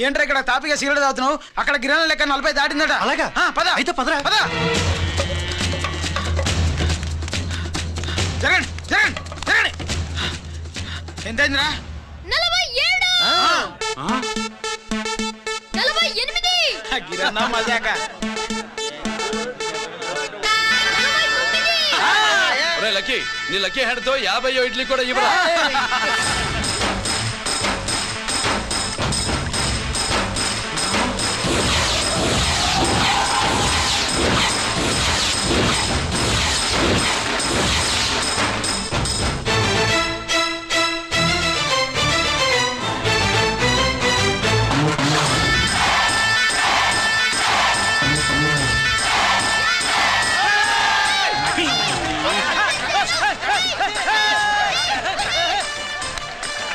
ఏంట్రా ఇక్కడ తాపిగా సిగరెట్ తాగుతున్నావు? అక్కడ గిరణం లెక్క 40 దాటిందట. అలాగా? పద అయితే పదరా. పద. జరగండి జరగండి జరగండి. ఎంతైందిరా? 47 గిరణం మజాక. లక్కీ నీ లక్కీ హెడ్ తో 50 ఇడ్లీ కూడా ఇవ్వరా?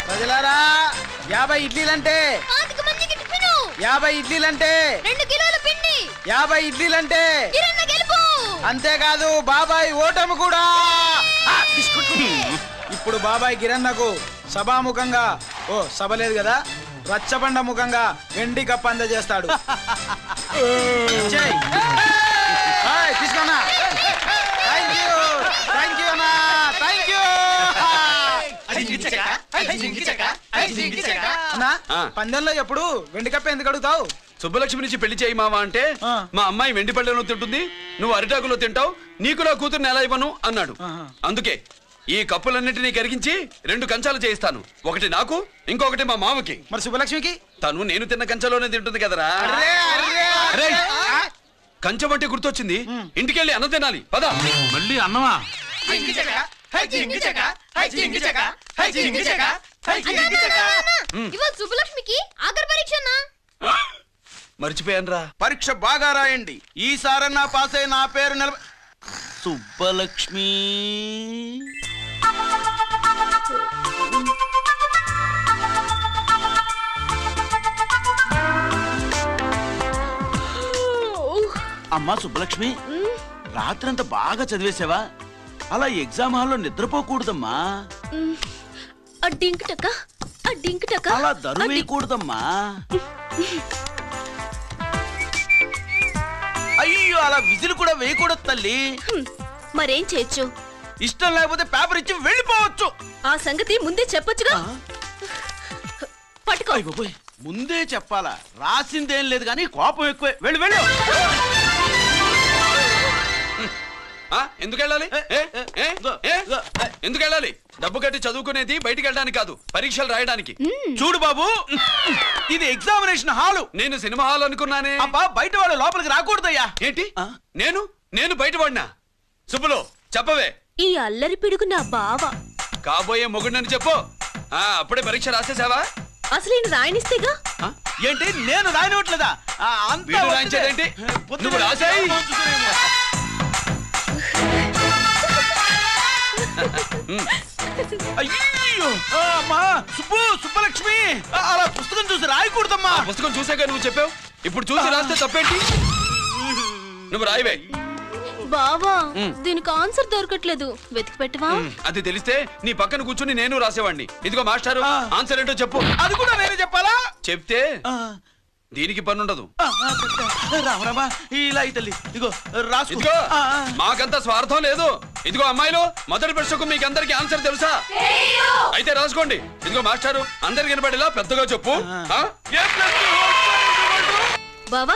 ప్రజలారా 50 ఇడ్లీలంటే 50 ఇడ్లీలంటే 2 కిలోల పిండి 50 ఇడ్లీలంటే కిరణ్ గెలుపు. అంతేకాదు బాబాయ్ ఓటమి కూడా. ఇప్పుడు బాబాయ్ గిరణ్కు సభాముఖంగా సభ లేదు కదా, రచ్చబండ ముఖంగా వెండి కప్పు అందజేస్తాడు. తీసుకోనా? థ్యాంక్ యూ అన్నా, థ్యాంక్ యూ. పందెంలో ఎప్పుడు వెండి కప్ప ఎందుకు అడుగుతావు? సుబ్బలక్ష్మి నుంచి పెళ్లి చేయి మావా అంటే మా అమ్మాయి వెండి పళ్ళెలో తింటుంది, నువ్వు అరిటాకులో తింటావు, నీకు నా కూతుర్ని ఎలా ఇవ్వను అన్నాడు. అందుకే ఈ కప్పులన్నింటినీ కరిగించి 2 కంచాలు చేయిస్తాను. ఒకటి నాకు, ఇంకొకటి మా మామకి. మరి సుబ్బలక్ష్మికి? తను నేను తిన్న కంచలోనే తింటుంది కదరా. కంచం అంటే గుర్తొచ్చింది, ఇంటికెళ్ళి అన్నం తినాలి. పద. మళ్ళీ అన్నమా? ఇవాళ సుబ్బలక్ష్మికి ఆఖరి పరీక్ష. మర్చిపోయానురా. పరీక్ష బాగా రాయండి, ఈసారన్నా పాస్ అయి నా పేరు సుబ్బలక్ష్మి. అమ్మా సుబ్బలక్ష్మి, రాత్రంతా బాగా చదివేసావా? అలా ఎగ్జామ్ హాల్లో నిద్రపోకూడదమ్మా. అలా దరువేయకూడదమ్మా. అయ్యో, అలా విజిల్ కూడా వేయకూడదు తల్లి. మరేం చేయొచ్చు? ఇష్టం లేకపోతే పేపర్ ఇచ్చి వెళ్ళిపోవచ్చు. ఆ సంగతి ముందే చెప్పొచ్చుగా. పట్టుకో. ముందే చెప్పాలా? రాసిందేం లేదు కానీ కోపం ఎక్కువే. వెళ్ళు వెళ్ళు. ఎందుకు వెళ్ళాలి? ఎందుకు వెళ్ళాలి? డబ్బు కట్టి చదువుకునేది బయటికి వెళ్ళడానికి కాదు, పరీక్షలు రాయడానికి. చూడు బాబు, ఇది ఎగ్జామినేషన్ హాలు. నేను సినిమా హాల్ అనుకున్నానే. అబ్బా, బయట వాళ్ళు లోపలికి రాకూడదయ్యా. ఏంటి? నేను బయటపడినా? సుబ్బులు చెప్పవే. ఈ అల్లరి పిడుగు నా బావ. కాబోయే మొగుడిని చెప్పు. అప్పుడే పరీక్ష రాసేసావా? అసలు నేను రాయనిస్తేగా. ఏంటి నేను రాయనట్లేదా? రాయించేదేంటి? నువ్వు రాసాయి. అయ్యో అమ్మా, సుబ్బలక్ష్మి, అలా పుస్తకం చూసి రాయకూడదమ్మా. పుస్తకం చూసాక నువ్వు చెప్పావు, ఇప్పుడు చూసి రాస్తే తప్పేంటి? నువ్వు రాయవే. బావా, దీనికి ఆన్సర్ దొరకట్లేదు, వెతికి పెట్టవా? అది తెలిస్తే నీ పక్కన కూర్చుని నేను రాసేవాడిని. ఇదిగో మాస్టారు, ఆన్సర్ ఏంటో చెప్పు. అది కూడా నేనే చెప్పాలా? చెప్తే దీనికి పని ఉండదు. రామరామా, ఇలా తల్లి, ఇదిగో రాసుకో. ఇదిగో, మాకంతా స్వార్థం లేదు. ఇదిగో అమ్మాయిలు, మొదటి ప్రశ్నకు మీకు అందరికి ఆన్సర్ తెలుసా? అయితే రాసుకోండి. ఇదిగో మాస్టారు, అందరికి వినపడేలా పెద్దగా చెప్పు. బావా,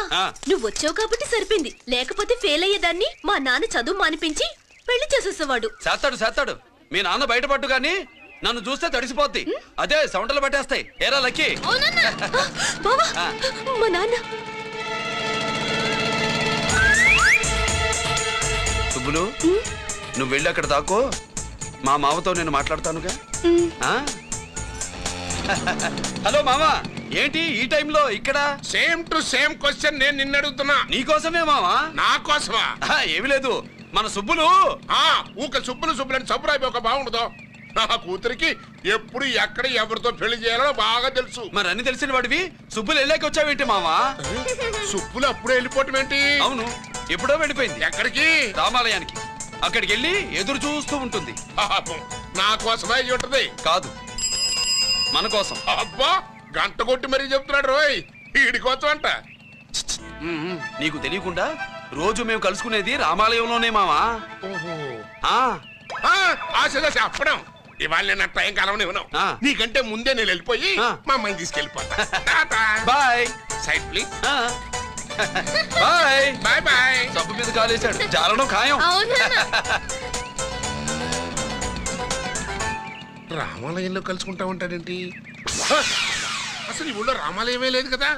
నువ్వు వచ్చావు కాబట్టి సరిపోయింది, లేకపోతే ఫెయిల్ అయ్యేదాన్ని. మా నాన్న చదువు మానిపించి పెళ్లి చేసేసేవాడు. చేస్తాడు. మీ నాన్న బయటపడ్డు గాని నన్ను చూస్తే తడిసిపోద్ది. అదే సౌంటలు పట్టేస్తాయి. ఏరా లక్కీ? బావా, మా నాన్న. సుబ్బులు, నువ్వు వెళ్ళి అక్కడ దాకో, మా మామతో నేను మాట్లాడతానుగా. హలో మామా, ఏంటి ఈ టైంలో ఇక్కడ? సేమ్ టు సేమ్ క్వశ్చన్ నేను నిన్ను అడుగుతున్నా. నీకోసమే మామా. నా కోసమా? ఏమి లేదు, మన సుబ్బులు ఊక సుబ్బులని సబ్బురాయి ఒక బాగుండదు. నా కూతురికి ఎప్పుడు ఎక్కడ ఎవరితో పెళ్లి చేయాలో బాగా తెలుసు. మరి అన్ని తెలిసిన వాడివి సుబ్బులు వెళ్ళాక వచ్చావేంటి మామా? సుబ్బులు అప్పుడే వెళ్ళిపోవటం ఏంటి? అవును, ఎప్పుడో వెళ్ళిపోయింది. ఎక్కడికి? రామాలయానికి. అక్కడికి వెళ్ళి ఎదురు చూస్తూ ఉంటుంది. నా కోసమే ఉంటది. కాదు, మన కోసం. అబ్బా గంట కొట్టి మరీ చెప్తున్నాడు రోయ్ వీడి కోసం అంట. నీకు తెలియకుండా రోజు మేము కలుసుకునేది రామాలయంలోనే మావా. ఓహో ఆ ఆశ చెప్పడం ఇవాళ నేను టైం కాలం ఇవ్వను. నీకంటే ముందే నేను వెళ్ళిపోయి మా అమ్మాయిని తీసుకెళ్ళిపోతా. Bye. Side please. Bye bye bye. సబ్బు మీద కాలేశాడు, జారడం ఖాయం. రామాలయంలో కలుసుకుంటా ఉంటాడేంటి? అసలు ఈ ఊళ్ళో రామాలయమే లేదు కదా.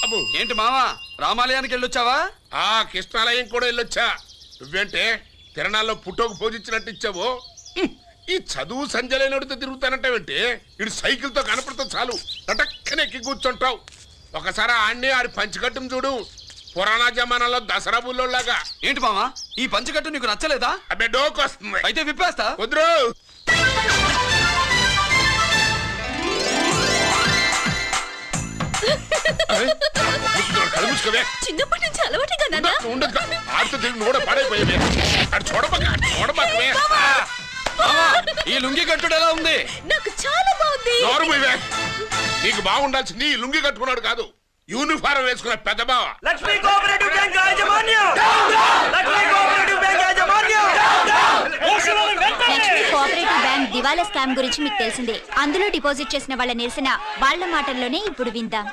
అబ్బో ఏంటి మావా రామాలయానికి వెళ్ళొచ్చావా? ఆ కృష్ణాలయం కూడా వెళ్ళొచ్చా. నువ్వేంటే తిరణాల్లో పుట్టోకు పూజించినట్టు ఇచ్చావు. ఈ చదువు సంజలైనడితో తిరుగుతానంటావేంటి? ఇడు సైకిల్ తో కనపడితే చాలు తటక్కనెక్కి కూర్చుంటావు. ఒకసారి ఆడిని ఆడి పంచకట్టును చూడు, పురాణ జమానాలో దసరా బుల్లోలాగా. ఏంటి మావా ఈ పంచకట్టు నీకు నచ్చలేదా? అబ్బే డోకు వస్తుంది. అయితే విప్పేస్తా. కుదురు. చిన్నప్పటి నుంచి అలవాటుగా ఆడితో తిరిగి నువ్వు కూడా పడైపోయావే. అటు చూడబోకే. మావా ఈ లుంగి కట్టుడు ఎలా ఉంది? నాకు చాలా బాగుంది. నోరు మూయవే. నీకు బాగుండాల్సింది ఈ లుంగి కట్టుకున్నాడు కాదు, యూనిఫారం వేసుకున్న పెద్ద బావ. లక్ష్మీ కోఆపరేటివ్ బ్యాంక్ యాజమాన్యం. లక్ష్మీ కోఆపరేటివ్ బ్యాంక్ యాజమాన్యం. లక్ష్మీ కోఆపరేటివ్ బ్యాంక్ దివాలా స్కామ్ గురించి మీకు తెలిసిందే. అందులో డిపాజిట్ చేసిన వాళ్ళ నిరసన వాళ్ళ మాటల్లోనే ఇప్పుడు విందాం.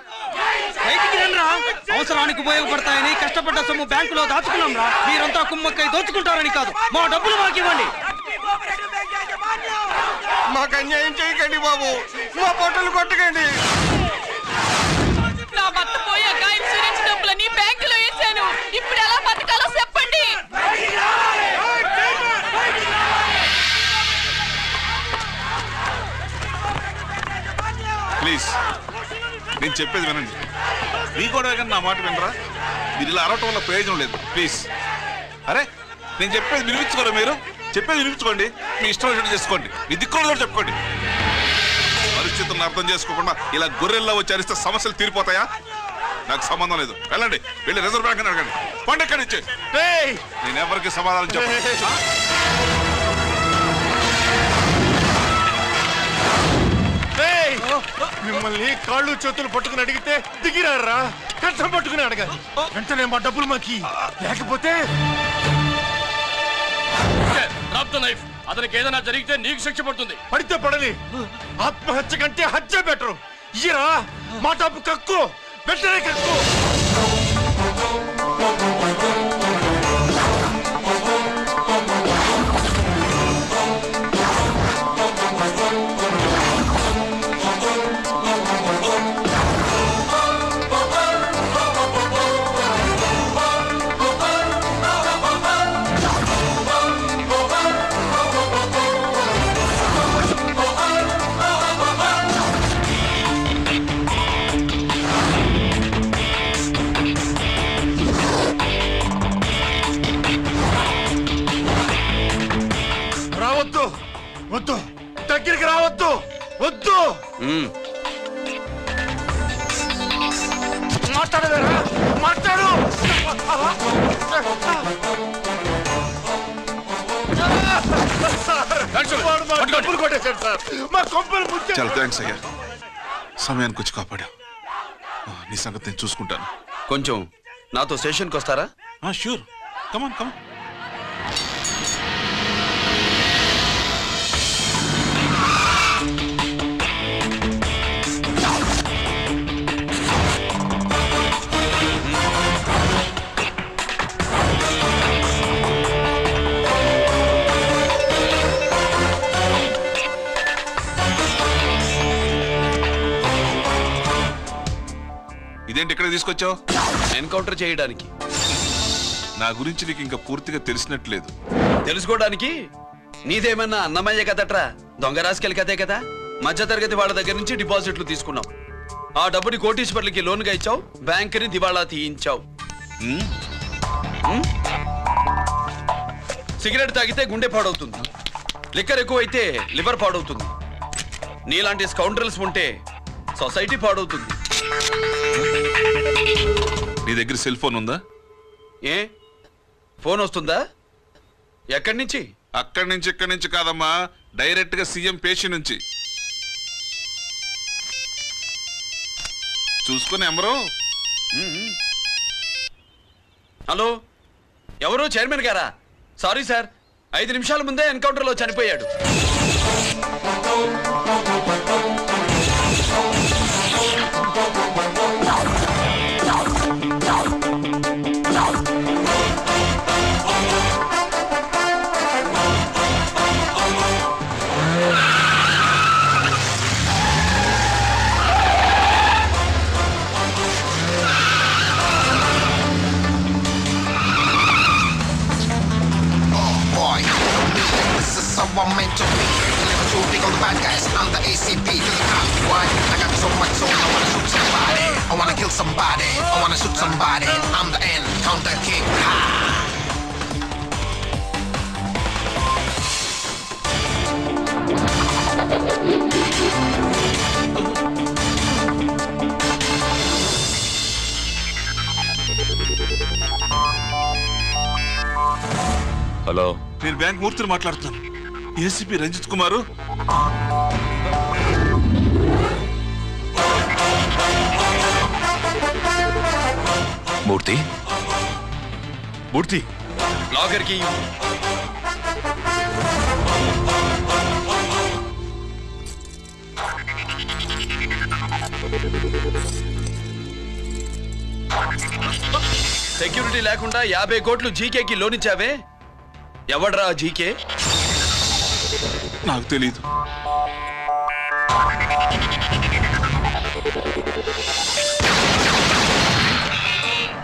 అవసరానికి ఉపయోగపడతాయని కష్టపడ్డ సొమ్ము బ్యాంకులో దాచుకున్నాం రా. మీరంతా కుమ్మక్కై దోచుకుంటారని కాదు, మా డబ్బులు మాకు ఇవ్వండి. మాకు అన్యాయం చేయకండి బాబు, మా పొట్టలు కొట్టకండి. నా భర్త పోయాక ఇన్సూరెన్స్ డబ్బులని బ్యాంకులో వేసాను. ఇప్పుడు ఎలా బతకాలో చెప్పండి. ప్లీజ్ నేను చెప్పేది వినండి. మీ కూడా నా మాట వినరా? మీరు ఇలా అరవటం వల్ల ప్రయోజనం లేదు. ప్లీజ్. అరే నేను చెప్పేది వినిపించుకోరా? మీరు చెప్పేది వినిపించుకోండి, మీ ఇష్టం వచ్చినట్టు చేసుకోండి, మీ దిక్కులో చెప్పుకోండి. పరిస్థితులను అర్థం చేసుకోకుండా ఇలా గొర్రెల్లో వచ్చి అరిస్తే సమస్యలు తీరిపోతాయా? నాకు సంబంధం లేదు. వెళ్ళండి, వెళ్ళి రిజర్వ్ బ్యాంక్ అని అడగండి. పండి ఎక్కడి నుంచి. నేను ఎవరికి సమాధానం చెప్పను. మిమ్మల్ని కాళ్ళు చేతులు పట్టుకుని అడిగితే దిగిరారా? కష్టం పట్టుకుని అడగాలి. వెంటనే మా డబ్బులు మాకి, లేకపోతే అతనికి ఏదైనా జరిగితే నీకు శిక్ష పడుతుంది. పడితే పడని, ఆత్మహత్య కంటే హత్య బెటరు. ఇయ్యరా మా డబ్బు, కక్కు, వెంటనే కక్కు. రావద్దు, వద్దు, దగ్గరికి రావద్దు, వద్దు. మాట్లాడవేరా? మాట్లాడు. డబ్బులు కొట్టేశాడు సార్, మా కొంపలు ముచ్చాడు. చాలా థ్యాంక్స్ అయ్యా, సమయానికి వచ్చి కాపాడా. నీ సంగతి నేను చూసుకుంటాను. కొంచెం నాతో స్టేషన్కి వస్తారా? షూర్, కమాన్ కమాన్. ఇదేంటి ఇక్కడ తీసుకొచ్చావు? ఎన్కౌంటర్ చేయడానికి. నా గురించి నీకు ఇంకా పూర్తిగా తెలిసినట్లేదు. తెలుసుకోవడానికి నీదేమన్నా అన్నమయ్య కదట్రా, దొంగ రాసుకెళ్ళి కదే కదా. మధ్య తరగతి వాళ్ళ దగ్గర నుంచి డిపాజిట్లు తీసుకున్నావు. ఆ డబ్బుని కోటీశ్వర్లకి లోన్గా ఇచ్చావు, బ్యాంకుని దివాళా తీయించావు. సిగరెట్ తాగితే గుండె పాడవుతుంది, లిక్కర్ ఎక్కువైతే లివర్ పాడవుతుంది. నీలాంటి స్కౌండ్రల్స్ ఉంటే సొసైటీ పాడవుతుంది. నీ దగ్గర సెల్ ఫోన్ ఉందా? ఏ ఫోన్ వస్తుందా? ఎక్కడి నుంచి? అక్కడి నుంచి ఇక్కడి నుంచి కాదమ్మా, డైరెక్ట్ గా సీఎం పేషి నుంచి. చూసుకుని ఎమరు. హలో, ఎవరు? చైర్మన్ గారా? సారీ సార్, 5 నిమిషాల ముందే ఎన్కౌంటర్లో చనిపోయాడు. I'm meant to be. Never too big on the bad guys. I'm the ACP to the cop. Why? I got so much soul. I wanna shoot somebody. I wanna kill somebody. I wanna shoot somebody. I'm the end. Counter king. Ha! Hello, నేను bank మూర్తిని మాట్లాడుతున్నాను. ACP Ranjith కుమారు. మూర్తి, మూర్తి, locker కి security లేకుండా 50 కోట్లు జీకేకి loan ఇచ్చావే, ఎవడ్రా GK? నాకు తెలీదు.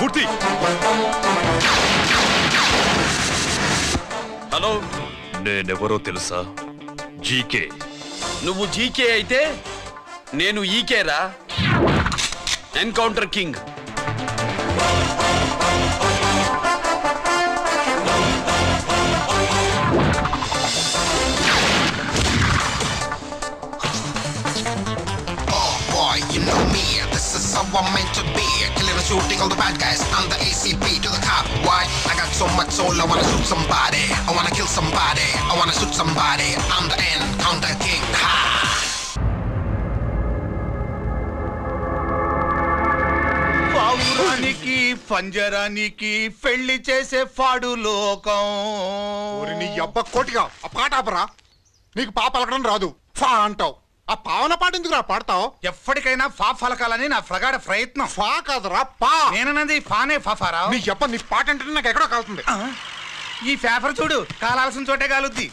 మూర్తి, hello, నేనెవరో తెలుసా? జీకే. నువ్వు జీకే అయితే నేను ఈకే రా, encounter king. You know me, this is how I'm meant to be. Killing and shooting all the bad guys. I'm the ACP to the cop. Why? I got so much soul. I wanna shoot somebody. I wanna kill somebody. I wanna shoot somebody. I'm the end. Counter king. Ha! పావురానికి పంజరానికి పెళ్లి చేసే ఫాడు లోకం. నీ అబ్బ కోటిగా ఆ పాట ఆపరా. నీకు పా పలకడం రాదు, ఫా అంటావు. ఆ పావన పాట ఎందుకు రా పాడతావు? ఎప్పటికైనా ఫా ఫలకాలని నా ప్రగాఢ ప్రయత్నం. ఫా కాదురా పా. నేనన్నది ఫానే ఫారా. నీ అబ్బ నీ పాట అంటే నాకు ఎక్కడో కాలుతుంది. ఈ పేపర్ చూడు, కాలాల్సిన చోటే కాలుద్ది.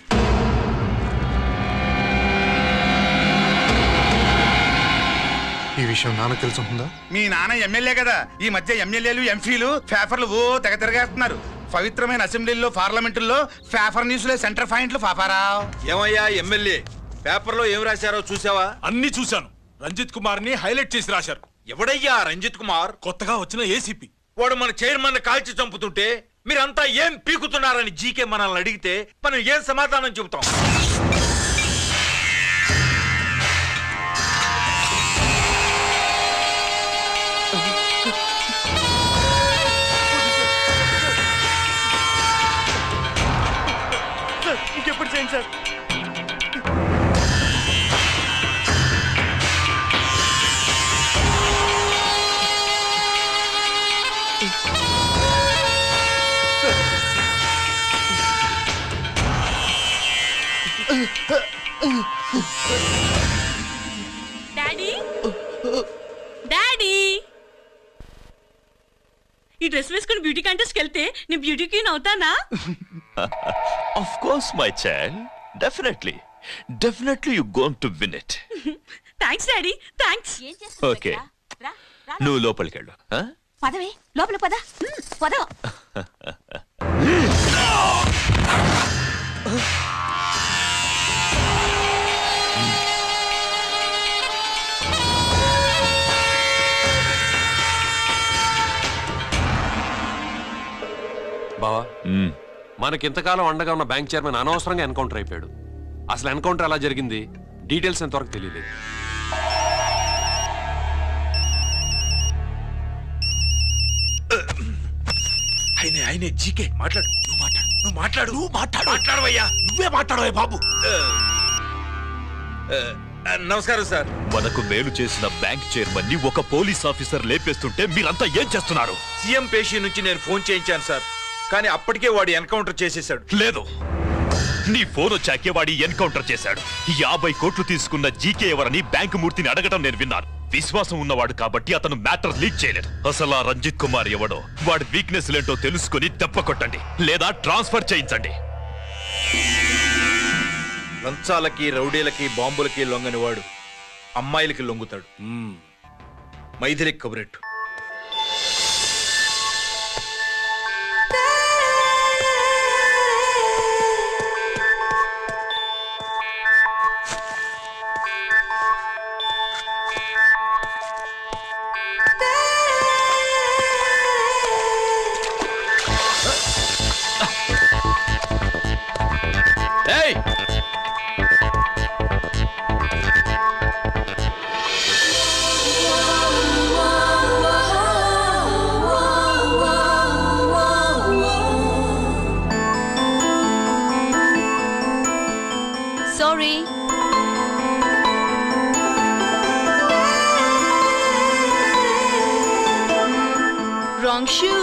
ఈ విషయం నాన్న తెలుసుంటుందా? మీ నాన్న ఎమ్మెల్యే కదా, ఈ మధ్య ఎమ్మెల్యేలు ఎంపీలు పేపర్లు ఓ తెగ తిరగేస్తున్నారు. పవిత్రమైన అసెంబ్లీల్లో పార్లమెంటుల్లో పేపర్ న్యూస్లో సెంటర్ పాయింట్లు పాపారా. ఏమయ్యా ఎమ్మెల్యే, పేపర్లో ఏం రాశారో చూసావా? అన్ని చూశాను. రంజిత్ కుమార్ ని హైలైట్ చేసి రాశారు. ఎవడయ్యా రంజిత్ కుమార్? కొత్తగా వచ్చిన ఏసీపీ. వాడు మన చైర్మన్ కాల్చి చంపుతుంటే మీరంతా ఏం పీకుతున్నారని జీకే మనల్ని అడిగితే మనం ఏం సమాధానం చెబుతాం? ఇంకెప్పుడు చేయండి సార్. డాడీ, డాడీ, ఈ డ్రెస్ వేసుకుని బ్యూటీ కాంటెస్ట్కి వెళ్తే నేను బ్యూటీ క్వీన్ అవుతానా? Of course, my child. Definitely. Definitely you're going to win it. Thanks daddy, thanks. Okay. నువ్వు లోపలికి వెళ్ళు. పదవే, లోపల పద. పద. బావా, మనకింతకాలం అండగా ఉన్న బ్యాంక్ చైర్మన్ అనవసరంగా ఎన్కౌంటర్ అయిపోయాడు. అసలు ఎన్కౌంటర్ ఎలా జరిగింది, డీటెయిల్స్ ఎంతవరకు తెలియలేదు. ఆయనే జీకే మాట్లాడు. నువ్వు మాట్లాడవయ్యా. నువ్వే మాట్లాడవయ్యా బాబు. నమస్కారం సార్. మనకు మేలు చేసిన బ్యాంక్ చైర్మన్ ని ఒక పోలీస్ ఆఫీసర్ లేపేస్తుంటే మీరంతా ఏం చేస్తున్నారు? సీఎం పేషీ నుంచి నేను ఫోన్ చేయించాను సార్, కానీ అప్పటికే వాడు ఎన్కౌంటర్ చేసేశాడు. లేదు, నీ ఫోన్ వచ్చాకే వాడి ఎన్కౌంటర్ చేశాడు. 50 కోట్లు తీసుకున్న జీకే ఎవరని బ్యాంకు మూర్తిని అడగటం నేను విన్నాను. విశ్వాసం ఉన్నవాడు కాబట్టి అతను మ్యాటర్ లీక్ చేయలేదు. అసలు ఆ రంజిత్ కుమార్ ఎవడో, వాడి వీక్నెస్ లేంటో తెలుసుకుని దెబ్బ కొట్టండి, లేదా ట్రాన్స్ఫర్ చేయించండి. లంచాలకి, రౌడీలకి, బాంబులకి లొంగని వాడు అమ్మాయిలకి లొంగుతాడు. మైథిలికి కబురెట్టు. Sorry. Wrong shoe.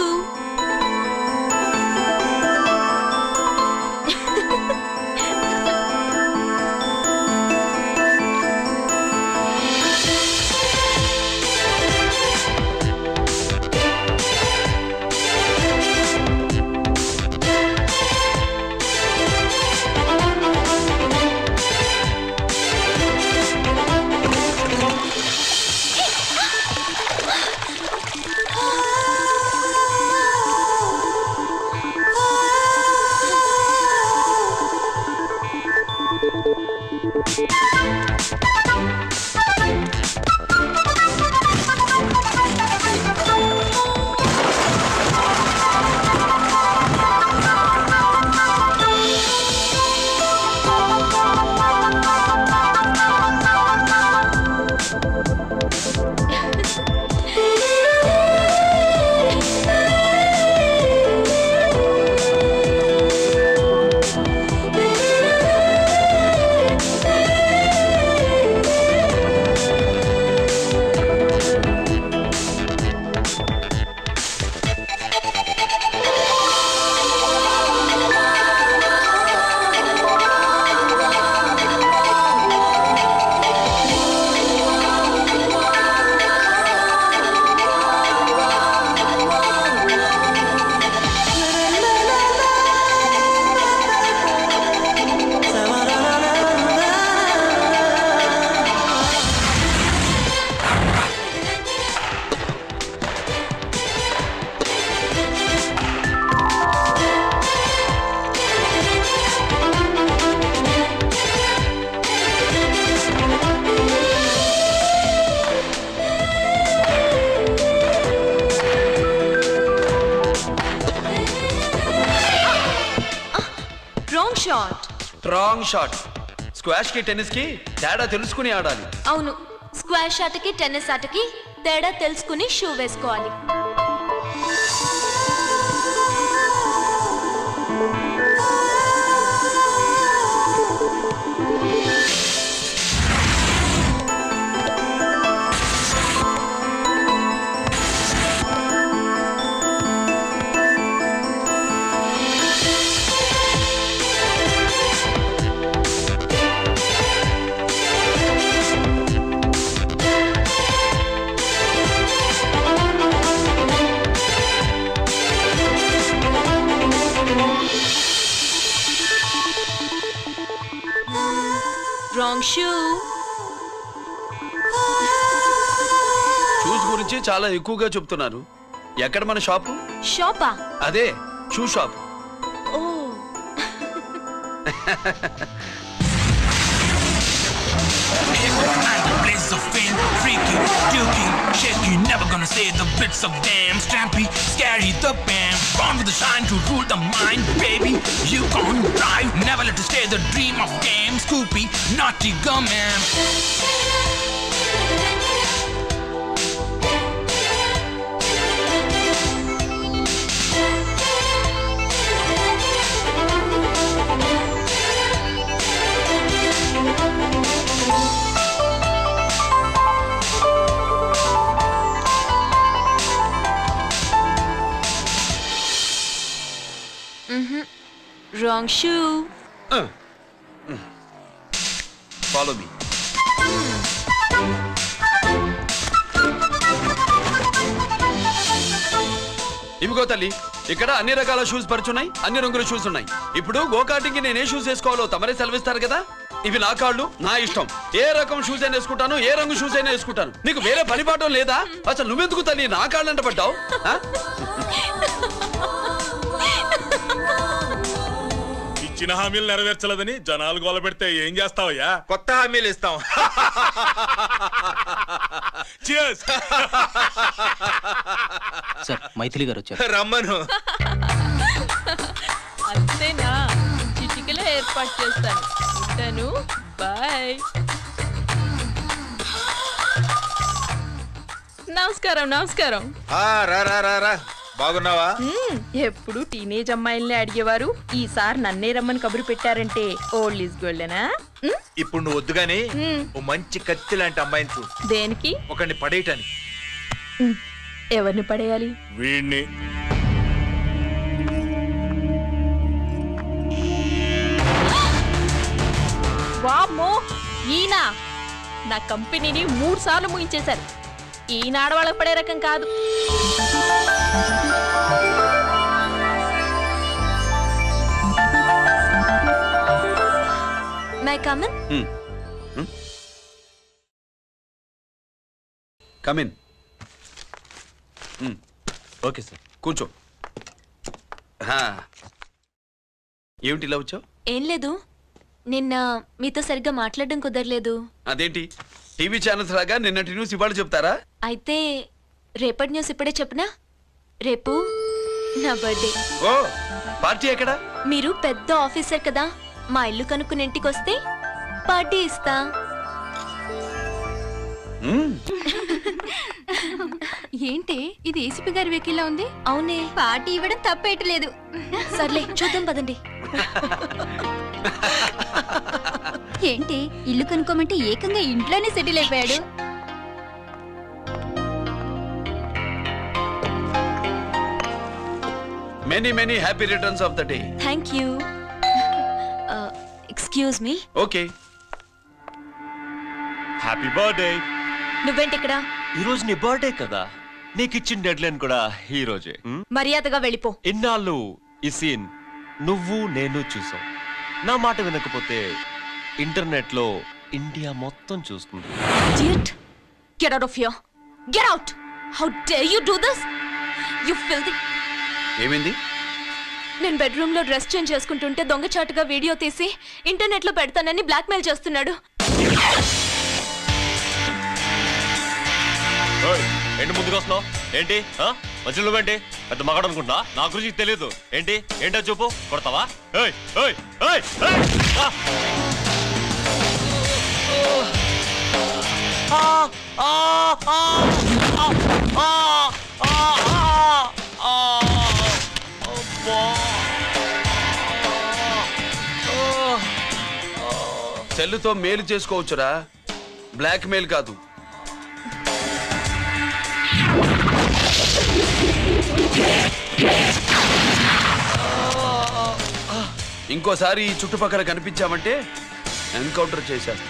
Wrong shot. Squash కి టెన్నిస్ కి తేడా తెలుసుకుని ఆడాలి. అవును, స్క్వాష్ ఆటకి టెన్నిస్ ఆటకి తేడా తెలుసుకుని షూ వేసుకోవాలి. Wrong shoe. షూస్ గురించి చాలా ఎక్కువగా చెప్తున్నారు. ఎక్కడ మన షాపు? షాపా? అదే షూ షాప్. ఓ Blaze of fame, freaky, dukey, shaky, never gonna say the bits of damn stampy, scary the band, born with the shine to rule the mind, baby, you gon' drive, never let it stay the dream of game, Scoopy, naughty gumman. Wrong shoe. Follow me. ఇవిగో తల్లి, ఇక్కడ అన్ని రకాల shoes పరుచున్నాయి, అన్ని రంగుల shoes ఉన్నాయి. ఇప్పుడు go-karting కి నేను ఏ షూస్ వేసుకోవాలో తమరే సెలవిస్తారు కదా. ఇవి నా కాళ్ళు, నా ఇష్టం. ఏ రకం షూస్ అయినా వేసుకుంటాను, ఏ రంగు షూస్ అయినా వేసుకుంటాను. నీకు వేరే పని పాఠం లేదా? అసలు నువ్వెందుకు తల్లి నా కాళ్ళంట పడ్డావు? ఇచ్చిన హామీలు నెరవేర్చలేదని జనాలు గోల పెడితే ఏం చేస్తావయ్యా? కొత్త హామీలు ఇస్తాం. సార్ మైథిలి గారు వచ్చారు. రమ్మను. అంతేనా? చిటికలో ఏర్పాటు చేస్తాను. ఉంటాను. బాయ్. నమస్కారం. నమస్కారం. రా. బాగున్నావా? ఎప్పుడు టీనేజ్ అమ్మాయిల్ని అడిగేవారు, ఈసారి నన్నే రమ్మని కబురు పెట్టారంటే ఓల్డ్ ఈజ్ గోల్డెనా? ఇప్పుడు నువ్వు వద్దు గాని ఓ మంచి కత్తి లాంటి అమ్మాయిని చూడు. దేనికి? ఒకరిని పడేయటానికి. ఎవరిని పడేయాలి? వీణ్ణి. వామ్మో, ఈయన నా కంపెనీని 3 సార్లు ముగించేశారు. ఈయన ఆడవాళ్ళకి పడే రకం కాదు. My come on? Come in. Okay sir. కూర్చో. ఏమిటి ఇలా వచ్చావు? ఏం లేదు, నిన్న మీతో సరిగ్గా మాట్లాడడం కుదరలేదు. అదేంటి, టీవీ ఛానల్స్ లాగా నిన్నటి న్యూస్ ఇవాళ చెప్తారా? అయితే రేపటి న్యూస్ ఇప్పుడే చెప్పనా? రేపు నా బర్త్డే. ఓ, పార్టీ ఎక్కడ? మీరు పెద్ద ఆఫీసర్ కదా, మా ఇల్లు కనుక్కుని ఇంటికి వస్తే పార్టీ ఇస్తా. ఏంటి ఇది ఏసీపీ గారి వెకిల్లా ఉంది? అవునే, పార్టీ ఇవ్వడం తప్పేయట్లేదు. సర్లే చూద్దాం పదండి. ఏంటి ఇల్లు కనుక్కోమంటే ఏకంగా ఇంట్లోనే సెటిల్ అయిపోయాడు. Many happy returns of the day. Thank you. Excuse me. Okay. Happy birthday. నువ్వేంటి ఇక్కడ? ఈ రోజు నీ బర్త్డే కదా, నీకు ఇచ్చిన డెడ్ లైన్ కూడా ఈ రోజే. మర్యాదగా వెళ్ళిపో. ఇన్నాళ్ళు ఈ సీన్ నువ్వు నేను చూసాం. నా మాట వినకపోతే ఇంటర్నెట్ లో ఇండియా మొత్తం చూస్తుంది. Idiot! Get out of here! Get out! How dare you do this? You filthy! ఏమైంది? నేను బెడ్రూమ్ లో డ్రెస్ చేంజ్ చేసుకుంటుంటే దొంగచాటుగా వీడియో తీసి ఇంటర్నెట్ లో పెడతానని బ్లాక్మెయిల్ చేస్తున్నాడు. ఏంటి ముందుకు వస్తున్నావు? ఏంటి మధ్యలో నువ్వేంటి పెద్ద మగాడు అనుకుంటా? నా గురించి తెలియదు ఏంటి? ఏంటో చూపు, కొడతావా? సెల్లుతో మేలు చేసుకోవచ్చురా, బ్లాక్ మెయిల్ కాదు. ఇంకోసారి ఈ చుట్టుపక్కల కనిపించామంటే ఎన్కౌంటర్ చేశాను.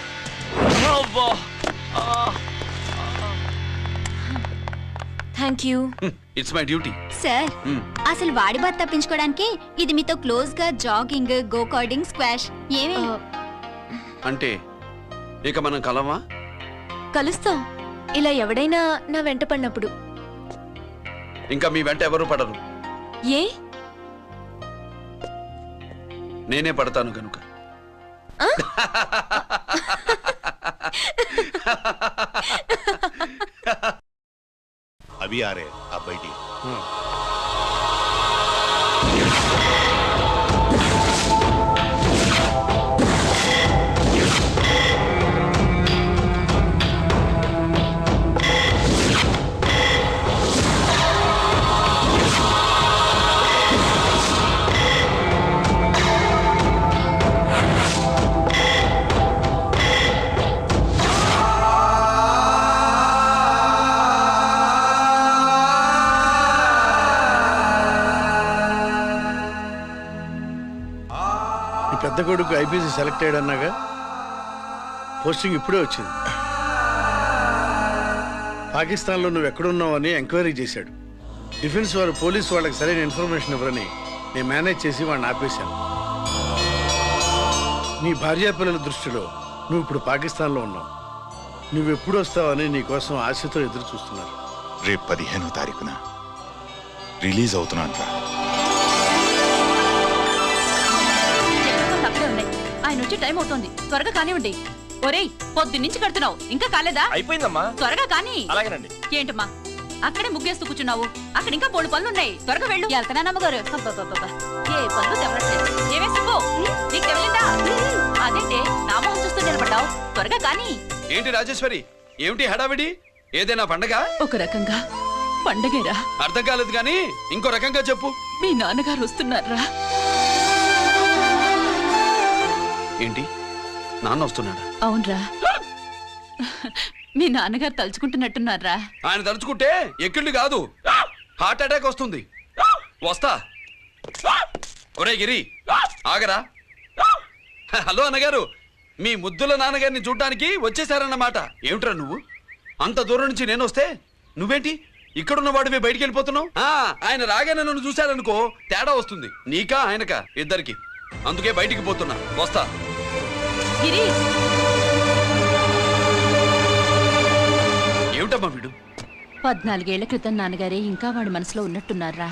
Thank you. It's my duty. Sir అసలు వాడి బాధ తప్పించుకోవడానికి ఇది మీతో క్లోజ్ గా జాగింగ్, గో కార్డింగ్, స్క్వాష్ ఏమే అంటే ఇక మనం కలవా? కలుస్తాం, ఇలా ఎవడైనా నా వెంట పడినప్పుడు. ఇంకా మీ వెంట ఎవరు పడరు. ఏ? నేనే పడతాను కనుక. अभी आ रहे हैं, आप बैठिए। పెద్ద కొడుకు ఐపీసీ సెలెక్ట్ అయ్యాడన్నాగా, పోస్టింగ్ ఇప్పుడే వచ్చింది. పాకిస్తాన్లో నువ్వు ఎక్కడున్నావు అని ఎంక్వైరీ చేశాడు. డిఫెన్స్ వారు పోలీసు వాళ్ళకి సరైన ఇన్ఫర్మేషన్ ఇవ్వరని నేను మేనేజ్ చేసి వాడిని ఆపేశాను. నీ భార్యా పిల్లల దృష్టిలో నువ్వు ఇప్పుడు పాకిస్తాన్లో ఉన్నావు. నువ్వెప్పుడు వస్తావని నీ కోసం ఆశతో ఎదురు చూస్తున్నారు. రేపు 15వ తారీఖున రిలీజ్ అవుతున్నాను రా. అక్కడే ఉన్నాయి. ఆయన వచ్చి టైం అవుతుంది, త్వరగా కానివ్వండి. ఒరేయ్, పొద్దున్నుంచి కడుతున్నావు, ఇంకా కాలేదా? అయిపోయిందమ్మా. త్వరగా కానీ. అలాగేనండి. ఏంటమ్మా అక్కడే ముగ్గేస్తూ కూర్చున్నావు? అక్కడ ఇంకా 3 పనులున్నాయి, త్వరగా వెళ్ళు. వెళ్తానా నమ్మగారు? అబ్బబ్బబ్బబ్బా, ఏ పనులు తెవరట్లేదు. ఏమే సుబ్బు, నీకు తెవలిందా? అదేంటే నా మొహం చూస్తూ నిలబడ్డావు, త్వరగా కానీ. ఏంటి రాజేశ్వరి, ఏమిటి హడావిడి? ఏదైనా పండగ? ఒక రకంగా పండగేరా. అర్థం కాలేదు కానీ ఇంకో రకంగా చెప్పు. మీ నాన్నగారు వస్తున్నారా? ఏంటి, నాన్న వస్తున్నాడా? అవునరా, మీ నాన్నగారు తలుచుకుంటున్నట్టున్నారా? ఆయన తలుచుకుంటే ఎక్కిళ్ళు కాదు, హార్ట్ అటాక్ వస్తుంది. వస్తా. ఒరే గిరి, ఆగరా. హలో అన్నగారు, మీ ముద్దుల నాన్నగారిని చూడ్డానికి వచ్చేసారన్నమాట. ఏమిట్రా నువ్వు? అంత దూరం నుంచి నేను వస్తే నువ్వేంటి ఇక్కడున్న వాడివి బయటికి వెళ్ళిపోతున్నావు? ఆయన రాగానే నన్ను చూశారనుకో తేడా వస్తుంది, నీకా ఆయనకా ఇద్దరికి. అందుకే బయటికి పోతున్నా, వస్తా. ఏమిటమ్మా వీడు? 14 ఏళ్ల క్రితం నాన్నగారే ఇంకా వాడి మనసులో ఉన్నట్టున్నారా?